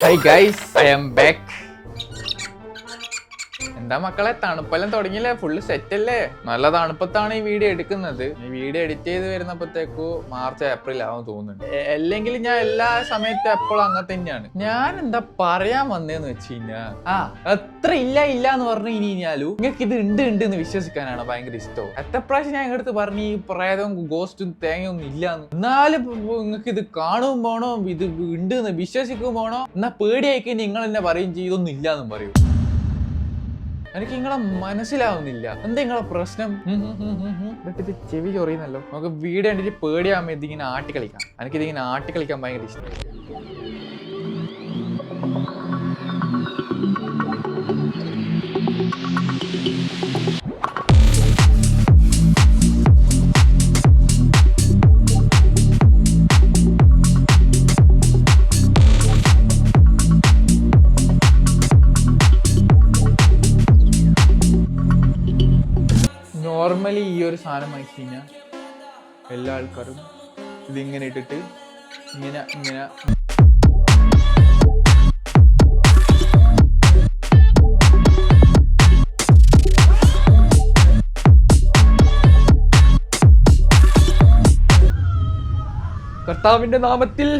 Hi guys, I am back. എന്താ മക്കളെ തണുപ്പെല്ലാം തുടങ്ങിയില്ലേ? ഫുള്ള് സെറ്റ് അല്ലേ? നല്ല തണുപ്പത്താണ് ഈ വീഡിയോ എടുക്കുന്നത്. ഈ വീഡിയോ എഡിറ്റ് ചെയ്ത് വരുന്നപ്പോഴത്തേക്കു മാർച്ച് ഏപ്രിൽ ആവും തോന്നുന്നുണ്ട്. അല്ലെങ്കിൽ ഞാൻ എല്ലാ സമയത്തും എപ്പോഴും അങ്ങനെ തന്നെയാണ്. ഞാൻ എന്താ പറയാൻ വന്നേന്ന് വെച്ച് കഴിഞ്ഞാ എത്ര ഇല്ല എന്ന് പറഞ്ഞു കഴിഞ്ഞാലും നിങ്ങൾക്ക് ഇത് ഉണ്ട് എന്ന് വിശ്വസിക്കാനാണ് ഭയങ്കര ഇഷ്ടവും. എത്ര പ്രാവശ്യം ഞാൻ ഇങ്ങടുത്ത് പറഞ്ഞു ഈ പ്രേതവും ഗോസ്റ്റും തേങ്ങയൊന്നും ഇല്ലാന്ന്. എന്നാലും നിങ്ങൾക്ക് ഇത് കാണും പോണോ, ഇത് ഉണ്ട് എന്ന് വിശ്വസിക്കും പോണോ, എന്നാ പേടിയായിക്കഴിഞ്ഞാൽ നിങ്ങൾ എന്നെ പറയും ചെയ്തൊന്നും ഇല്ലാന്നും പറയും. എനിക്ക് നിങ്ങളെ മനസ്സിലാവുന്നില്ല. എന്താ നിങ്ങളെ പ്രശ്നം? ഇത് ചെവി ചൊറിയുന്നല്ലോ. നമുക്ക് വീട് കണ്ടിട്ട് പേടിയാകുമ്പോ ഇതിങ്ങനെ ആട്ടി കളിക്കാം. എനിക്കിതിങ്ങനെ ആട്ടി കളിക്കാൻ ഭയങ്കര ഇഷ്ടം. നോർമലി ഈ ഒരു സാധനം വാങ്ങിച്ചു കഴിഞ്ഞാൽ എല്ലാ ആൾക്കാരും ഇതിങ്ങനെ ഇട്ടിട്ട് ഇങ്ങനെ കർത്താവിന്റെ നാമത്തിൽ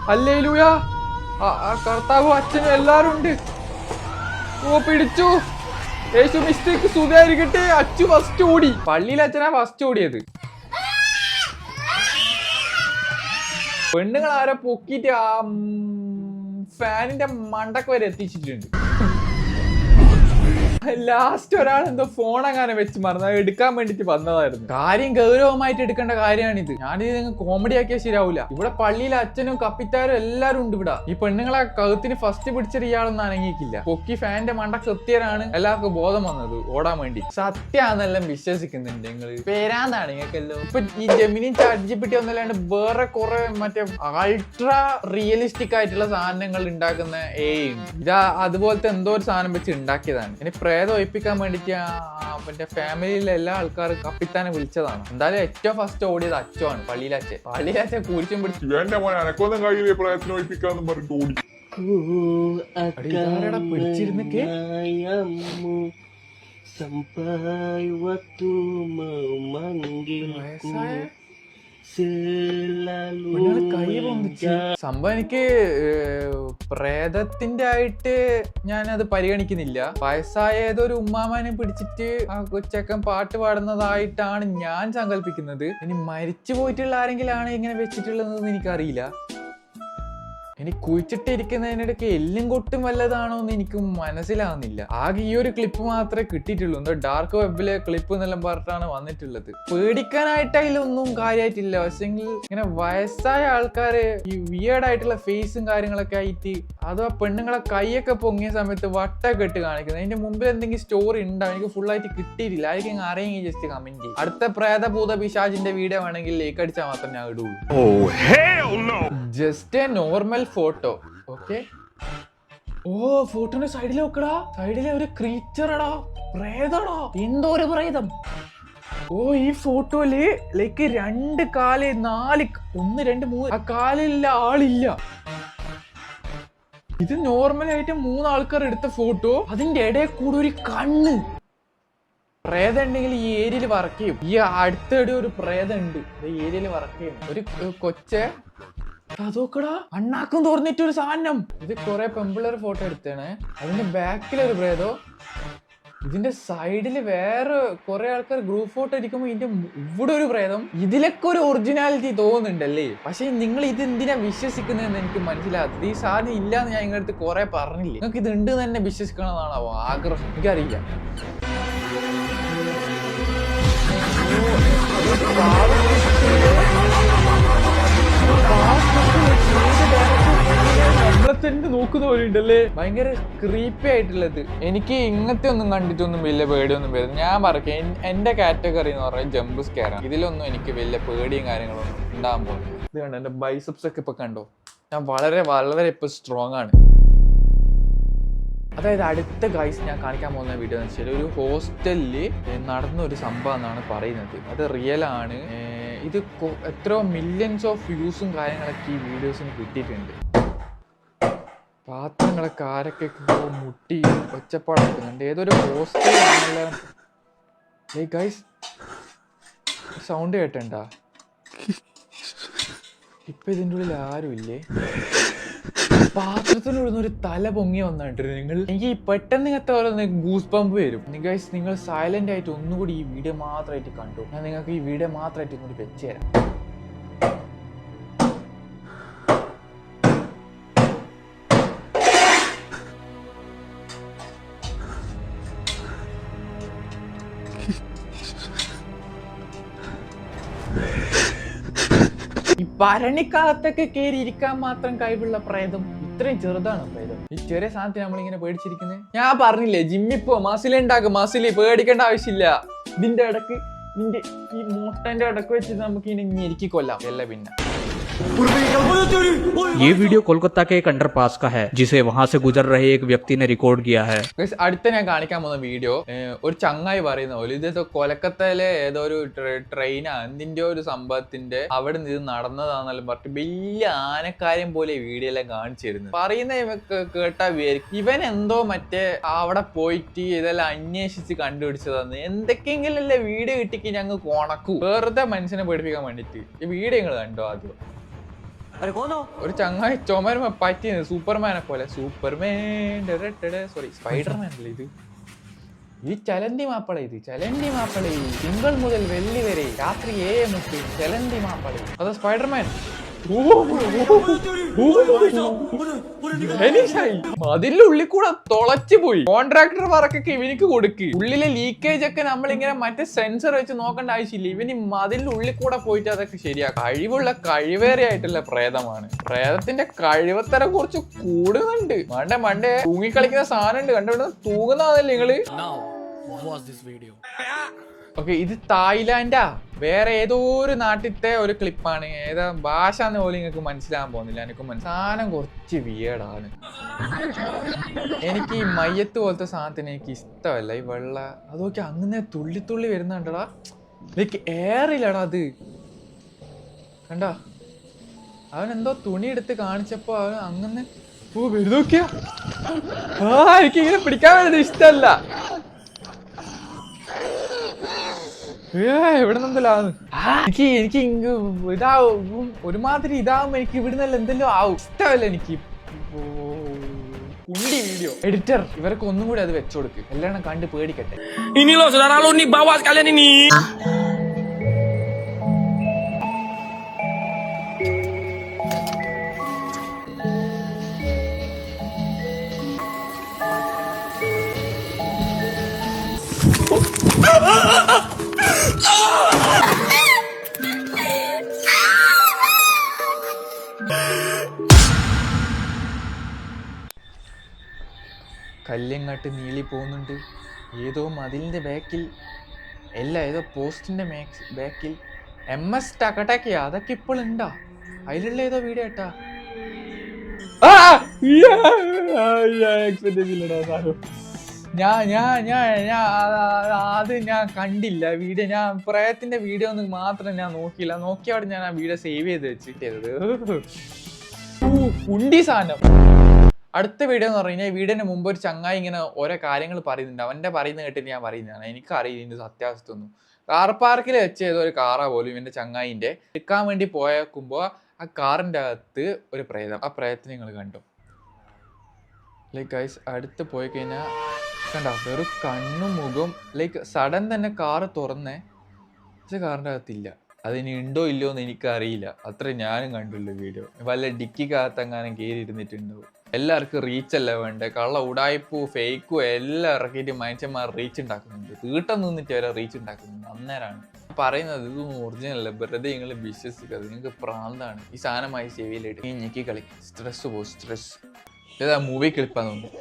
ഹല്ലേലൂയ. കർത്താവും അച്ഛനും എല്ലാരും ഉണ്ട്. ഓ പിടിച്ചു. യേശു മിസ്റ്റേക്ക് സുഖായിരിക്കട്ടെ. അച്ചു ഫസ്റ്റ് ഓടി. പള്ളിയിൽ അച്ഛനാ ഫസ്റ്റ് ഓടിയത്. പെണ്ണുങ്ങൾ ആരോ പൊക്കിയിട്ട് ആ ഫാനിന്റെ മണ്ടക്ക് വരെ എത്തിച്ചിട്ടുണ്ട്. ലാസ്റ്റ് ഒരാൾ എന്തോ ഫോൺ അങ്ങനെ വെച്ച് മറന്നു, എടുക്കാൻ വേണ്ടിട്ട് വന്നതായിരുന്നു. കാര്യം ഗൗരവമായിട്ട് എടുക്കേണ്ട കാര്യമാണിത്. ഞാനിത് നിങ്ങൾ കോമഡി ആക്കിയാൽ ശരിയാവൂല. ഇവിടെ പള്ളിയിലെ അച്ഛനും കപ്പിത്താരും എല്ലാരും ഉണ്ട് ഇവിടെ. ഈ പെണ്ണുങ്ങളെ കഴുത്തിന് ഫസ്റ്റ് പിടിച്ചൊരു ഇയാളൊന്നും അനങ്ങിക്കില്ല. പൊക്കി ഫാനിന്റെ മണ്ടക്ക് എത്തിയവരാണ് എല്ലാവർക്കും ബോധം വന്നത് ഓടാൻ വേണ്ടി. സത്യാന്നെല്ലാം വിശ്വസിക്കുന്നുണ്ട് നിങ്ങൾ. പേരാന്താണ് നിങ്ങൾക്കെല്ലോ. ഇപ്പൊ ഈ ജെമിനി ചാറ്റ്ജിപിടി ഒന്നല്ലാണ്ട് വേറെ കുറെ മറ്റേ അൾട്രാ റിയലിസ്റ്റിക് ആയിട്ടുള്ള സാധനങ്ങൾ ഉണ്ടാക്കുന്ന ഉണ്ട്. ഇതാ അതുപോലത്തെ എന്തോ ഒരു സാധനം വെച്ച് ഉണ്ടാക്കിയതാണ്. ഇനി പ്രേതം ഒഴിപ്പിക്കാൻ വേണ്ടിട്ട് അവന്റെ ഫാമിലിയിലെ എല്ലാ ആൾക്കാരും കപ്പിത്താനെ വിളിച്ചതാണ്. എന്തായാലും ഏറ്റവും ഫസ്റ്റ് ഓടിയത് അച്ഛനാണ്. പള്ളിയിലച്ഛൻ കുരിച്ചും പിടിച്ചു പിടിച്ചിരുന്നൊക്കെ സംഭവം എനിക്ക് പ്രേതത്തിന്റെ ആയിട്ട് ഞാനത് പരിഗണിക്കുന്നില്ല. വയസ്സായ ഏതൊരു ഉമ്മാമാനെ പിടിച്ചിട്ട് ആ കൊച്ചക്കൻ പാട്ട് പാടുന്നതായിട്ടാണ് ഞാൻ സങ്കല്പിക്കുന്നത്. ഇനി മരിച്ചു പോയിട്ടുള്ള ആരെങ്കിലും ആണ് ഇങ്ങനെ വെച്ചിട്ടുള്ളതെന്ന് എനിക്കറിയില്ല. ഇനി കുഴിച്ചിട്ടിരിക്കുന്നതിനിടയ്ക്ക് എല്ലും കൊട്ടും വല്ലതാണോ എന്ന് എനിക്ക് മനസ്സിലാവുന്നില്ല. ആകെ ഈ ഒരു ക്ലിപ്പ് മാത്രമേ കിട്ടിയിട്ടുള്ളൂ. എന്തോ ഡാർക്ക് വെബിലെ ക്ലിപ്പ് എന്നെല്ലാം പറഞ്ഞിട്ടാണ് വന്നിട്ടുള്ളത്. പേടിക്കാനായിട്ട് അതിലൊന്നും കാര്യമായിട്ടില്ല. പക്ഷെങ്കിൽ ഇങ്ങനെ വയസ്സായ ആൾക്കാര് ഈ വിയേർഡ് ആയിട്ടുള്ള ഫേസും കാര്യങ്ങളൊക്കെ ആയിട്ട് അത് ആ പെണ്ണുങ്ങളെ കൈയൊക്കെ പൊങ്ങിയ സമയത്ത് വട്ടൊക്കെ ഇട്ട് കാണിക്കുന്നത്. അതിന്റെ മുമ്പിൽ എന്തെങ്കിലും സ്റ്റോറി ഉണ്ടാവും. എനിക്ക് ഫുൾ ആയിട്ട് കിട്ടിയിട്ടില്ല. ആയിരിക്കും അറിയെങ്കിൽ ജസ്റ്റ് കമന്റ് ചെയ്യും. അടുത്ത പ്രേതഭൂത പിശാചിന്റെ വീഡിയോ വേണമെങ്കിൽ ലൈക്ക് അടിച്ചാൽ മാത്രം ഞാൻ ഇടുള്ളൂ. Just a normal photo. Okay. ഓ ഫോട്ടോന്റെ സൈഡിൽ നോക്കടാ. സൈഡിലെ ഒരു ക്രീച്ചറടാ, പ്രേതടാ. എന്തോ ഒരു പ്രേതം. ഓ ഈ ഫോട്ടോയില് ലൈക്ക് 2 കാല് 4 1 2 3 ആ കാലില്ല ആളില്ല. ഇത് നോർമലായിട്ട് 3 ആൾക്കാർ എടുത്ത ഫോട്ടോ. അതിന്റെ ഇടയിൽ കൂടെ ഒരു കണ്ണ്. പ്രേതം ഉണ്ടെങ്കിൽ ഈ ഏരിയയിൽ വർക്ക് ചെയ്യും. ഈ അടുത്തിടെ ഒരു പ്രേതം ഉണ്ട് ഈ ഏരിയയിൽ വർക്ക് ചെയ്യും. ഒരു കൊച്ചെ അതോക്കടാ അണ്ണാക്കും തുറന്നിട്ടൊരു സാധനം. ഇത് കുറെ പെമ്പിള്ളേർ ഫോട്ടോ എടുത്താണ്. അതിന്റെ ബാക്കിലൊരു പ്രേതോ, ഇതിന്റെ സൈഡില് വേറെ കുറെ ആൾക്കാർ ഗ്രൂപ്പ് ഫോട്ടോ ഇരിക്കുമ്പോ ഇതിന്റെ ഇവിടെ ഒരു പ്രേതം. ഇതിലൊക്കെ ഒരു ഒറിജിനാലിറ്റി തോന്നുന്നുണ്ടല്ലേ. പക്ഷെ നിങ്ങൾ ഇത് എന്തിനാ വിശ്വസിക്കുന്നതെന്ന് എനിക്ക് മനസ്സിലാത്തത്. ഈ സാധനം ഇല്ലാന്ന് ഞാൻ നിങ്ങളുടെ അടുത്ത് കുറെ പറഞ്ഞില്ലേ. നിങ്ങൾക്ക് ഇത് ഉണ്ട് തന്നെ വിശ്വസിക്കണമെന്നാണോ ആഗ്രഹം? എനിക്കറിയില്ല. നമ്മളെ തന്നെ നോക്കുന്ന പോലെ ഉണ്ടല്ലേ. ഭയങ്കര ക്രീപ്പി ആയിട്ടുള്ളത്. എനിക്ക് ഇങ്ങനത്തെ ഒന്നും കണ്ടിട്ടൊന്നും വലിയ പേടിയൊന്നും വരും. ഞാൻ പറയാം എന്റെ കാറ്റഗറി എന്ന് പറഞ്ഞാൽ ജമ്പ് സ്കെയറാണ്. ഇതിലൊന്നും എനിക്ക് വലിയ പേടിയും കാര്യങ്ങളൊന്നും ഉണ്ടാകാൻ പോകുന്നില്ല. ഇത് കണ്ടോ എന്റെ ബൈസെപ്സ് ഒക്കെ ഇപ്പൊ കണ്ടോ. ഞാൻ വളരെ ഇപ്പൊ സ്ട്രോങ് ആണ്. അതായത് അടുത്ത ഗൈസ് ഞാൻ കാണിക്കാൻ പോകുന്ന വീഡിയോ എന്ന് വെച്ചാൽ ഒരു ഹോസ്റ്റലില് നടന്ന ഒരു സംഭവം എന്നാണ് പറയുന്നത്. അത് റിയൽ ആണ്. ഇത് എത്രയോ മില്യൺസ് ഓഫ് വ്യൂസും കാര്യങ്ങളൊക്കെ ഈ വീഡിയോസിന് കിട്ടിയിട്ടുണ്ട്. പാത്രങ്ങളൊക്കെ ആരൊക്കെ മുട്ടി ഒച്ചപ്പാടാക്കുന്നുണ്ട്. ഏതൊരു ഹോസ്റ്റലാണല്ലോ. Guys sound കേട്ടണ്ട? ഇപ്പൊ ഇതിൻ്റെ ഉള്ളിൽ ആരും ഇല്ലേ? പാത്രത്തിനുള്ളിൽ ഒരു തല പൊങ്ങി വന്നിട്ട് നിങ്ങൾ എനിക്ക് പെട്ടെന്ന് ഇങ്ങനത്തെ ഓരോ ഗൂസ് പമ്പ് വരും. ഗൈസ് നിങ്ങൾ സൈലന്റ് ആയിട്ട് ഒന്നുകൂടി ഈ വീഡിയോ മാത്രമായിട്ട് കണ്ടു. ഞാൻ നിങ്ങൾക്ക് ഈ വീഡിയോ മാത്രമായിട്ട് ഒന്നുകൂടി വെച്ച് തരാം. ഈ ഭരണിക്കാലത്തൊക്കെ കയറി ഇരിക്കാൻ മാത്രം കഴിവുള്ള പ്രേതം ഇത്രയും ചെറുതാണ് പ്രേതം. ഈ ചെറിയ സാധനത്തിന് നമ്മളിങ്ങനെ പേടിച്ചിരിക്കുന്നത്. ഞാൻ പറഞ്ഞില്ലേ, ജിമ്മിൽ പോ, മസിലുണ്ടാക്കും, മസില് പേടിക്കേണ്ട ആവശ്യമില്ല. ഇതിന്റെ ഇടക്ക് നിന്റെ ഈ മോട്ടന്റെ ഇടക്ക് വെച്ചിട്ട് നമുക്ക് ഇനി ഞെരുക്കി കൊല്ലാം എല്ലാം. പിന്നെ ये वीडियो कोलकाता के एक अंडरपास का है जिसे वहां से गुजर रहे एक व्यक्ति ने रिकॉर्ड किया है. അടുത്ത ഞാൻ കാണിക്കാൻ പോകുന്ന വീഡിയോ ഒരു ചങ്ങായി പറയുന്ന പോലെ ഇത് കൊൽക്കത്തയിലെ ഏതോ ഒരു ട്രെയിനാ എന്തിന്റെ ഒരു സംഭവത്തിന്റെ അവിടെ നിന്ന് ഇത് നടന്നതാണെന്നെല്ലാം പറഞ്ഞിട്ട് വലിയ ആനക്കാര്യം പോലെ വീഡിയോ എല്ലാം കാണിച്ചിരുന്നു. പറയുന്ന കേട്ടാ ഇവൻ എന്തോ മറ്റേ അവിടെ പോയിട്ട് ഇതെല്ലാം അന്വേഷിച്ച് കണ്ടുപിടിച്ചതാന്ന് എന്തൊക്കെയെങ്കിലും അല്ലേ വീഡിയോ കിട്ടിക്ക് ഞങ്ങൾ കൊണക്കൂ. വെറുതെ മനുഷ്യനെ പേടിപ്പിക്കാൻ വേണ്ടിട്ട് ഈ വീഡിയോ നിങ്ങൾ കണ്ടോ ആദ്യം? ഒരു ചങ്ങായി ചുമരുമ പറ്റിയത് സൂപ്പർമാനെ പോലെ. സൂപ്പർമാൻ സോറി സ്പൈഡർമാൻ അല്ലേ ഇത്? ഈ ചലന്തി മാപ്പള. ഇത് ചലന്തി മാപ്പള തിങ്കൾ മുതൽ വെള്ളി വരെ രാത്രി 7 മുതൽ ചലന്തി മാപ്പള. അത് സ്പൈഡർമാൻ. അതിന്റെ ഉള്ളിൽ കൂടെ തുളച്ചു പോയി. കോൺട്രാക്ടർ വർക്കൊക്കെ ഇവനിക്ക് കൊടുക്ക്. ഉള്ളിലെ ലീക്കേജ് ഒക്കെ നമ്മളിങ്ങനെ മറ്റേ സെൻസർ വെച്ച് നോക്കേണ്ട ആവശ്യമില്ല. ഇവന് മതിലിന്റെ ഉള്ളിൽ കൂടെ പോയിട്ട് അതൊക്കെ ശരിയാ. കഴിവുള്ള കഴിവേറെ ആയിട്ടുള്ള പ്രേതമാണ്. പ്രേതത്തിന്റെ കഴിവത്തരെ കുറിച്ച് കൂടുന്നുണ്ട്. മണ്ടേ തൂങ്ങിക്കളിക്കുന്ന സാധനം ഉണ്ട്. കണ്ടുപിടുന്ന തൂങ്ങുന്നതല്ലേ നിങ്ങള്? ഓക്കെ, ഇത് തായ്ലാൻഡാ. വേറെ ഏതോ ഒരു നാട്ടിലത്തെ ഒരു ക്ലിപ്പാണ്. ഏതാ ഭാഷ എന്ന് പോലും നിങ്ങൾക്ക് മനസ്സിലാകാൻ പോകുന്നില്ല. എനിക്ക് സാധനം കുറച്ച് വിയേഡാണ്. എനിക്ക് ഈ മയ്യത്ത് പോലത്തെ സാധനത്തിന് എനിക്ക് ഇഷ്ടമല്ല. ഈ വെള്ള അതൊക്കെ അങ്ങനെ തുള്ളി വരുന്നുണ്ടടാ. ലൈക്ക് എയറില്ലടാ അത്. കണ്ടാ അവൻ എന്തോ തുണി എടുത്ത് കാണിച്ചപ്പോ അവൻ അങ്ങനെ വരുന്നോക്കിയാ. എനിക്കിങ്ങനെ പിടിക്കാൻ വേണ്ടി ഇഷ്ടമല്ല. എവിടെ നിന്നെന്തല്ലാന്ന് എനിക്ക് ഇതാവും ഒരുമാതിരി ഇതാവുമ്പോ എനിക്ക് ഇവിടുന്നല്ല എന്തെല്ലോ ആവും. ഇഷ്ടമല്ല എനിക്ക്. കുണ്ടി വീഡിയോ എഡിറ്റർ ഇവർക്ക് ഒന്നും കൂടി അത് വെച്ചുകൊടുക്ക്. എല്ലാം കണ്ട് പേടിക്കട്ടെ. Ini loh saudara lo nih, bawa sekalian ini. കല്ലിങ്ങോട്ട് നീളി പോകുന്നുണ്ട്. ഏതോ മതിലിന്റെ ബാക്കിൽ ഏതോ പോസ്റ്റിന്റെ ബാക്കിൽ MS ടക്കടക്കിയാ. അതൊക്കെ ഇപ്പോൾ ഉണ്ടാ. അതിലുള്ള ഏതോ വീഡിയോ കേട്ടാ. അത് ഞാൻ കണ്ടില്ല വീഡിയോ. ഞാൻ പ്രയത്തിന്റെ വീഡിയോ ഒന്നും മാത്രം ഞാൻ നോക്കിയില്ല. നോക്കിയവിടെ ഞാൻ ആ വീഡിയോ സേവ് ചെയ്ത് വെച്ചിട്ടത്. ഉണ്ടി സാധനം. അടുത്ത വീഡിയോ എന്ന് പറഞ്ഞു കഴിഞ്ഞാൽ വീഡിയോന് മുമ്പ് ഒരു ചങ്ങായി ഇങ്ങനെ ഓരോ കാര്യങ്ങൾ പറയുന്നുണ്ട്. അവന്റെ പറയുന്നത് കേട്ടിട്ട് ഞാൻ പറയുന്നതാണ്. എനിക്കറിയില്ല ഇതിന്റെ സത്യാവസ്ഥ ഒന്നും. കാർ പാർക്കിൽ വെച്ച് ഏതോ ഒരു കാറാ പോലും ഇവന്റെ ചങ്ങായിന്റെ എടുക്കാൻ വേണ്ടി പോയേക്കുമ്പോ ആ കാറിന്റെ അകത്ത് ഒരു പ്രേതം. ആ പ്രേതത്തെ നിങ്ങൾ കണ്ടു. ലൈക്ക് ഗൈസ് അടുത്ത് പോയി കഴിഞ്ഞാൽ കണ്ട വെറും കണ്ണും മുഖം. ലൈക്ക് സഡൻ തന്നെ കാറ് തുറന്നേ. പക്ഷെ കാറിൻ്റെ അകത്തില്ല. അതിനി ഉണ്ടോ ഇല്ലയോ എന്ന് എനിക്കറിയില്ല. അത്ര ഞാനും കണ്ടുള്ളൂ വീഡിയോ. വല്ല ഡിക്കിക്കകത്തെങ്ങാനും കയറി ഇരുന്നിട്ടുണ്ടാവും. എല്ലാവർക്കും റീച്ചല്ല വേണ്ടേ. കള്ള ഉടായ്പൂ ഫേക്കും എല്ലാം ഇറക്കിയിട്ട് മനുഷ്യന്മാർ റീച്ച് ഉണ്ടാക്കുന്നുണ്ട്. തീട്ടം നിന്നിട്ട് വരെ റീച്ച് ഉണ്ടാക്കുന്നുണ്ട്. അന്നേരമാണ് പറയുന്നത് ഇതൊന്നും ഒറിജിനൽ അല്ല. വെറുതെ നിങ്ങൾ വിശ്വസിക്കാതെ. നിങ്ങൾക്ക് പ്രാന്താണ്. ഈ സാധനമായി ചെവിയിലിട്ട് ഈ ഞെക്കി കളിക്കും. സ്ട്രെസ് പോകും. സ്ട്രെസ് ഏതാ മൂവി ക്ലിപ്പാന്ന് തോന്നുന്നു.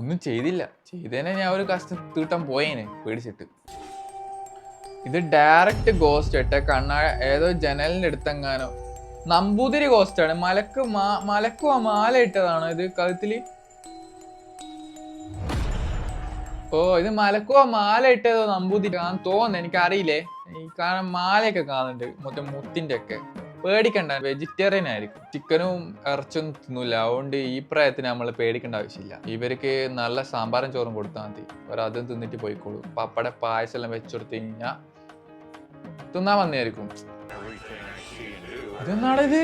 ഒന്നും ചെയ്തില്ല. ചെയ്തേനെ ഞാൻ ഒരു കഷ്ടം തീട്ടം പോയേനെ പേടിച്ചിട്ട്. ഇത് ഡയറക്റ്റ് ഗോസ്റ്റ് ഇട്ട ഏതോ ജനലിന്റെ അടുത്തെങ്ങാനോ നമ്പൂതിരി ഗോസ്റ്റാണ്. മലക്കുവാ മാല ഇട്ടതാണോ ഇത് കഴുത്തില്? ഓ ഇത് മലക്കുവ മാല ഇട്ടതോ നമ്പൂതിരി തോന്നുന്നു, എനിക്കറിയില്ലേ. ഈ കാരണം മാലയൊക്കെ കാണുന്നുണ്ട് മൊത്തം മുത്തിന്റെ ഒക്കെ. പേടിക്കണ്ട, വെജിറ്റേറിയൻ ആയിരിക്കും, ചിക്കനും ഇറച്ചൊന്നും തിന്നൂല. അതുകൊണ്ട് ഈ പ്രായത്തിന് നമ്മൾ പേടിക്കേണ്ട ആവശ്യമില്ല. ഇവർക്ക് നല്ല സാമ്പാറും ചോറും കൊടുത്താൽ മതി, അവരതും തിന്നിട്ട് പോയിക്കോളൂ. പപ്പട പായസം എല്ലാം വെച്ചെടുത്ത് കഴിഞ്ഞാൽ തിന്നാൻ വന്നായിരിക്കും. ഇതെന്നാടാ ഇത്?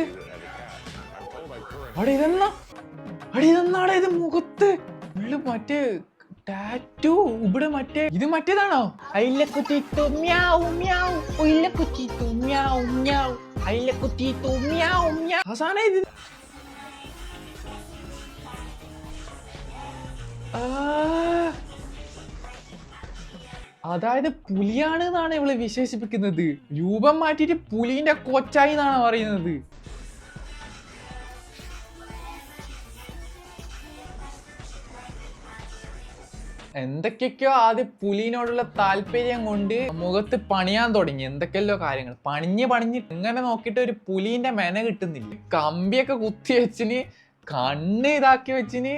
അവിടെ ഇതെന്നാടാ ഇത് മുഖത്ത് മറ്റേ ടാറ്റു ഇവിടെ മറ്റേ ഇത് മറ്റേതാണോ? ഇത് അതായത് പുലിയാണ് എന്നാണ് ഇവള് വിശേഷിപ്പിക്കുന്നത്. രൂപം മാറ്റിയിട്ട് പുലിന്റെ കൊച്ചായി എന്നാണ് പറയുന്നത്. എന്തൊക്കെയൊക്കെയോ ആദ്യം പുലിനോടുള്ള താല്പര്യം കൊണ്ട് മുഖത്ത് പണിയാൻ തുടങ്ങി, എന്തൊക്കെയല്ലോ കാര്യങ്ങൾ പണിഞ്ഞ് ഇങ്ങനെ നോക്കിയിട്ട് ഒരു പുലിന്റെ മെന കിട്ടുന്നില്ല. കമ്പിയൊക്കെ കുത്തി വെച്ചിന്, കണ്ണ് ഇതാക്കി വെച്ചിന്,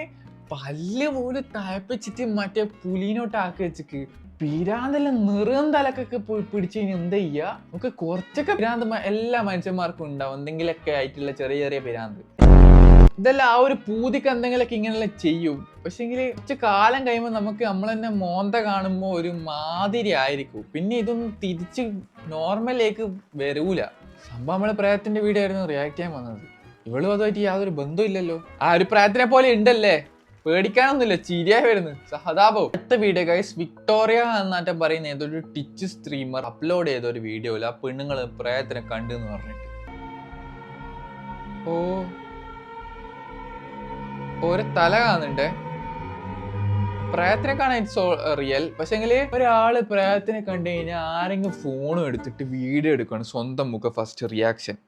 പല്ല് പോലും തഴപ്പിച്ചിട്ട് മറ്റേ പുലിനോട്ടാക്കി വെച്ചിക്ക്. പിരാന്തെല്ലാം നിറും തലക്കൊക്കെ പിടിച്ചു കഴിഞ്ഞാൽ എന്താ ചെയ്യാ? നമുക്ക് കുറച്ചൊക്കെ പിരാന്ത് എല്ലാ മനുഷ്യന്മാർക്കും ഉണ്ടാവും, എന്തെങ്കിലുമൊക്കെ ആയിട്ടുള്ള ചെറിയ ചെറിയ പിരാന്ത്. ഇതെല്ലാം ആ ഒരു പൂതിക്ക് എന്തെങ്കിലുമൊക്കെ ഇങ്ങനെല്ലാം ചെയ്യും. പക്ഷെങ്കിൽ കുറച്ച് കാലം കഴിയുമ്പോൾ നമുക്ക് നമ്മൾ തന്നെ മോന്ത കാണുമ്പോൾ ഒരു മാതിരി ആയിരിക്കും. പിന്നെ ഇതൊന്നും തിരിച്ച് നോർമലിലേക്ക് വരൂല. സംഭവം നമ്മളെ പ്രയത്തിന്റെ വീഡിയോ ആയിരുന്നു റിയാക്ട് ചെയ്യാൻ വന്നത്. ഇവളും അതുമായിട്ട് യാതൊരു ബന്ധമില്ലല്ലോ. ആ ഒരു പ്രയത്തിനെ പോലെ ഉണ്ടല്ലേ, പേടിക്കാനൊന്നുമില്ല, ചിരിയായി വരുന്നു സഹതാപോ. അടുത്ത വീഡിയോ ഗൈസ്, വിക്ടോറിയ എന്നാറ്റം പറയുന്ന ഏതൊരു ടിച്ച് സ്ട്രീമർ അപ്ലോഡ് ചെയ്ത ഒരു വീഡിയോയിൽ ആ പെണ്ണുങ്ങൾ പ്രയത്തിനെ കണ്ടു എന്ന് പറഞ്ഞിട്ട് ഒരു തല കാണുന്നുണ്ട്. പ്രയത്തിനെ കാണാൻ ഇറ്റ്സ് റിയൽ. പക്ഷെങ്കിൽ ഒരാള് പ്രയത്തിനെ കണ്ടു കഴിഞ്ഞാൽ ആരെങ്കിലും ഫോണും എടുത്തിട്ട് വീഡിയോ എടുക്കണം, സ്വന്തം മുഖ ഫസ്റ്റ് റിയാക്ഷൻ,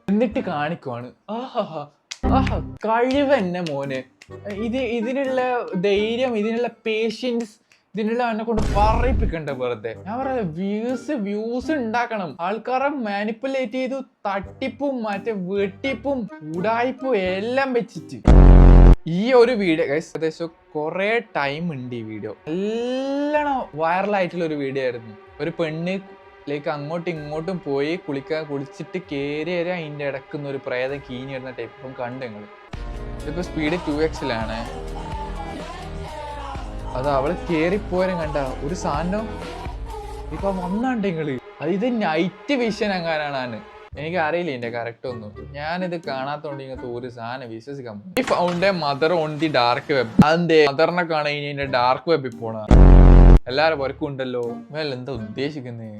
എന്നിട്ട് കാണിക്കുവാണ്. കഴിവന്നെ മോനെ. ഇതിനുള്ള ധൈര്യം, ഇതിനുള്ള പേഷ്യൻസ്, ഇതിനുള്ള എന്നെ കൊണ്ട് പറയിപ്പിക്കണ്ട വെറുതെ. ഞാൻ പറയാം, വ്യൂസ് ഉണ്ടാക്കണം. ആൾക്കാരെ മാനിപ്പുലേറ്റ് ചെയ്തു തട്ടിപ്പും മറ്റേ വെട്ടിപ്പും ഉടായ്പും എല്ലാം വെച്ചിട്ട് ഈ ഒരു വീഡിയോ ഗൈസ് ഏകദേശം കുറെ ടൈം ഉണ്ട്. ഈ വീഡിയോ എല്ലാം വൈറലായിട്ടുള്ള ഒരു വീഡിയോ ആയിരുന്നു. ഒരു പെണ്ണ് അങ്ങോട്ടും ഇങ്ങോട്ടും പോയി കുളിച്ചിട്ട് കയറി അതിന്റെ ഇടക്കുന്ന ഒരു പ്രേതം കീഞ്ഞു വരുന്ന ടൈപ്പ്. ഇപ്പം കണ്ടു നിങ്ങൾ. ഇതിപ്പോ സ്പീഡ് 2x അത് അവള് കേറിപ്പോരും കണ്ട ഒരു സാധനം ഇപ്പൊ വന്നാണ്ട് നിങ്ങള്. ഇത് നൈറ്റ് വിഷൻ എങ്ങാനാണ്, എനിക്ക് അറിയില്ല ഇതിന്റെ കറക്റ്റ് ഒന്നും. ഞാനിത് കാണാത്തോണ്ട് ഇങ്ങനത്തെ ഒരു സാധനം വിശ്വസിക്കാൻ പറ്റും. ഈ found mother on the dark web. അതിന്റെ മദറിനെ കാണാൻ ഇതിന്റെ ഡാർക്ക് വെബിൽ പോണ എല്ലാരും വർക്കും ഉണ്ടല്ലോ. വേല എന്താ ഉദ്ദേശിക്കുന്നേ?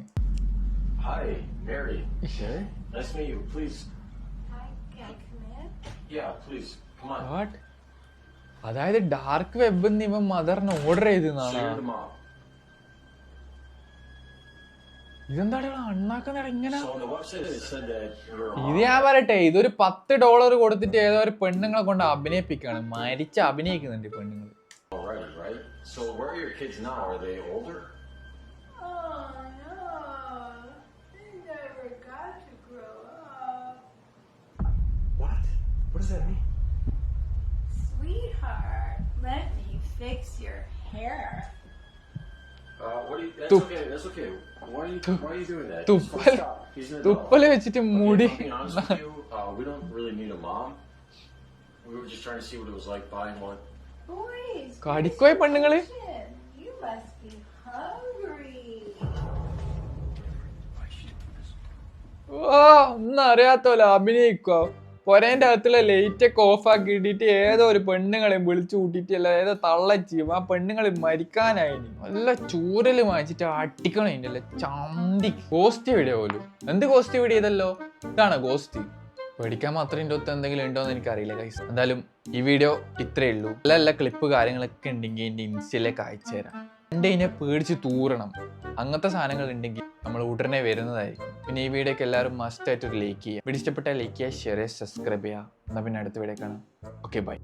Hi, Mary. Mary? Nice to meet you. Please. Hi, can I come in? Yeah, please. Come on. What? അതായത് ഡാർക്ക് വെബ് ഇവൻ മദറിനെ order ചെയ്തെന്നാണ്. So you're the mom. ഇതെന്താ അണ്ണാക്കുന്ന ഇങ്ങനെ? So on the website it said that you're a ഇത് mom. ഞാൻ പറയട്ടെ, ഇതൊരു $10 കൊടുത്തിട്ട് ഏതോ ഒരു പെണ്ണുങ്ങളെ കൊണ്ട് അഭിനയിപ്പിക്കാണ്. മരിച്ച് അഭിനയിക്കുന്നുണ്ട് പെണ്ണുങ്ങൾ. Alrighty, right? So where are your kids now? Are they older? Oh no, they never got to grow up. What? What does that mean? Sweetheart, let me fix your hair. What do you? That's Tup. okay. That's okay. Why are you doing that? Tuppal. Just stop. He's an adult. തുപ്പല് വെച്ചിട്ട് മുടി. Okay, if I'm being honest with you, we don't really need a mom. We were just trying to see what it was like buying one. Boys, കടിക്കോയി പെണ്ണുങ്ങള്. you must be hungry. ഒന്നും അറിയാത്തോല അഭിനയിക്കോ. പൊരേന്റെ അകത്തുള്ള light ഒക്കെ of ആക്കി ഇട്ടിട്ട് ഏതോ ഒരു പെണ്ണുങ്ങളെ വിളിച്ചു കൂട്ടിയിട്ടല്ല ഏതോ തള്ളച്ചിയും ആ പെണ്ണുങ്ങള് മരിക്കാനായി. നല്ല ചൂരല് വാങ്ങിച്ചിട്ട് അടിക്കണം. ഇതിന്റെ ചന്തി ഗോസ്റ്റ് വീഡിയോ പോലും. എന്ത് ഗോസ്റ്റ് വീഡിയോ ഇതല്ലോ? ഇതാണ് ഗോസ്റ്റ്. പേടിക്കാൻ മാത്രം ഇതിൻ്റെ ഒത്ത് എന്തെങ്കിലും ഉണ്ടോയെന്ന് എനിക്കറിയില്ല ഗൈസ്. എന്തായാലും ഈ വീഡിയോ ഇത്രയേ ഉള്ളൂ. നല്ല ക്ലിപ്പ് കാര്യങ്ങളൊക്കെ ഉണ്ടെങ്കിൽ എൻ്റെ ഇൻസ്റ്റയിലേക്ക് അയച്ചു തരാം. ഇതിനെ പേടിച്ച് തൂറണം. അങ്ങനത്തെ സാധനങ്ങൾ ഉണ്ടെങ്കിൽ നമ്മൾ ഉടനെ വരുന്നതായിരിക്കും. പിന്നെ ഈ വീഡിയോക്ക് എല്ലാവരും മസ്റ്റ് ആയിട്ട് ഒരു ലൈക്ക് ചെയ്യുക. വീഡിയോ ഇഷ്ടപ്പെട്ടാൽ ലൈക്ക് ചെയ്യുക, ഷെയർ ചെയ്യുക, സബ്സ്ക്രൈബ് ചെയ്യുക. എന്നാൽ പിന്നെ അടുത്ത വീഡിയോ കാണാം. Okay bye.